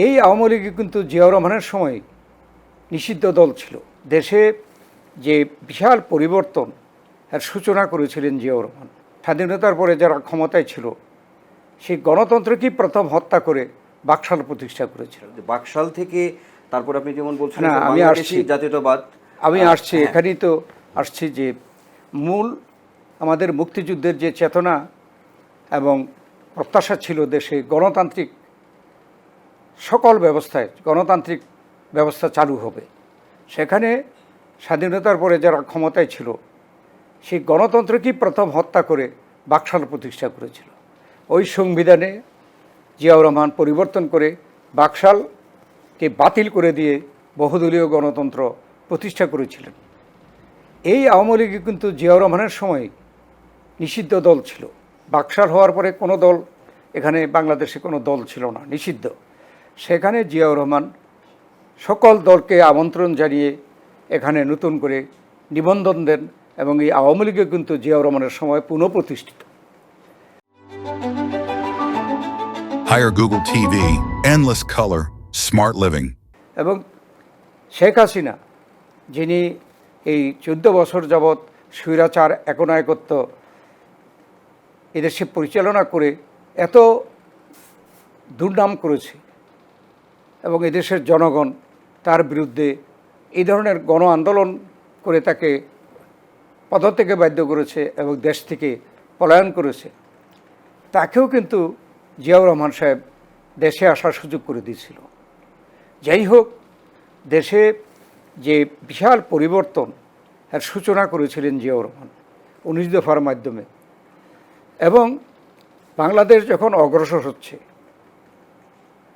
এই আওয়ামী লীগ কিন্তু জিয়াউর রহমানের সময় নিষিদ্ধ দল ছিল। দেশে যে বিশাল পরিবর্তন এর সূচনা করেছিলেন জিয়াউর রহমান। স্বাধীনতার পরে যারা ক্ষমতায় ছিল সেই গণতন্ত্রকেই প্রথম হত্যা করে বাকশাল প্রতিষ্ঠা করেছিল। বাকশাল থেকে তারপর আপনি যেমন বলছেন না, আমি বাংলাদেশী আসছি, জাতীয়তাবাদ আসছি এখানেই তো আসছি যে মূল আমাদের মুক্তিযুদ্ধের যে চেতনা এবং প্রত্যাশা ছিল দেশে গণতান্ত্রিক সকল ব্যবস্থায় গণতান্ত্রিক ব্যবস্থা চালু হবে, সেখানে স্বাধীনতার পরে যারা ক্ষমতায় ছিল সেই গণতন্ত্রকেই প্রথম হত্যা করে বাকশাল প্রতিষ্ঠা করেছিল। ওই সংবিধানে জিয়াউর রহমান পরিবর্তন করে বাকশালকে বাতিল করে দিয়ে বহুদলীয় গণতন্ত্র প্রতিষ্ঠা করেছিলেন। এই আওয়ামী লীগ কিন্তু জিয়াউর রহমানের সময় নিষিদ্ধ দল ছিল। বাকশাল হওয়ার পরে কোনো দল এখানে বাংলাদেশে কোনো দল ছিল না, নিষিদ্ধ। সেখানে জিয়াউর রহমান সকল দলকে আমন্ত্রণ জানিয়ে এখানে নতুন করে নিবন্ধন দেন এবং এই আওয়ামী লীগে কিন্তু জিয়াউর রহমানের সময় পুনঃপ্রতিষ্ঠিত। Hire Google TV, endless color, smart living. এবং শেখ হাসিনা, যিনি এই 14 বছর যাবৎ স্বৈরাচার একনায়কত্ব এদেশে পরিচালনা করে এত দুর্নাম করেছে এবং এদেশের জনগণ তার বিরুদ্ধে এই ধরনের গণ আন্দোলন করে তাকে পদত্যাগে বাধ্য করেছে এবং দেশ থেকে পলায়ন করেছে, তাকেও কিন্তু জিয়াউর রহমান সাহেব দেশে আসার সুযোগ করে দিয়েছিল। যাই হোক, দেশে যে বিশাল পরিবর্তন এর সূচনা করেছিলেন জিয়াউর রহমান 19 দফার মাধ্যমে, এবং বাংলাদেশ যখন অগ্রসর হচ্ছে,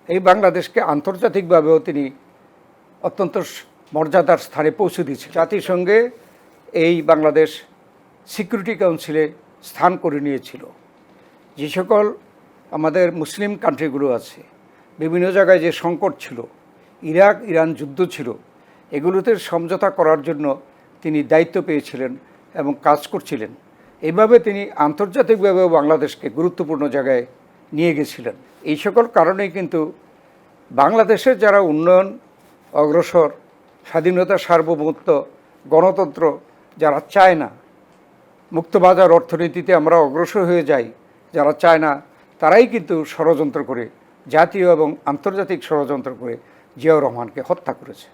এই বাংলাদেশকে আন্তর্জাতিকভাবেও তিনি অত্যন্ত মর্যাদার স্থানে পৌঁছে দিয়েছেন। জাতিসংঘে এই বাংলাদেশ সিকিউরিটি কাউন্সিলে স্থান করে নিয়েছিল। যে সকল আমাদের মুসলিম কান্ট্রিগুলো আছে, বিভিন্ন জায়গায় যে সংকট ছিল, ইরাক ইরান যুদ্ধ ছিল, এগুলোতে সমঝোতা করার জন্য তিনি দায়িত্ব পেয়েছিলেন এবং কাজ করছিলেন। এইভাবে তিনি আন্তর্জাতিকভাবেও বাংলাদেশকে গুরুত্বপূর্ণ জায়গায় নিয়ে গেছিলেন। এই সকল কারণেই কিন্তু বাংলাদেশের যারা উন্নয়ন, অগ্রসর, স্বাধীনতা, সার্বভৌমত্ব, গণতন্ত্র যারা চায় না, মুক্তবাজার অর্থনীতিতে আমরা অগ্রসর হয়ে যাই, যারা চায় না, তারাই কিন্তু ষড়যন্ত্র করে, জাতীয় এবং আন্তর্জাতিক ষড়যন্ত্র করে জিয়াউর রহমানকে হত্যা করেছে।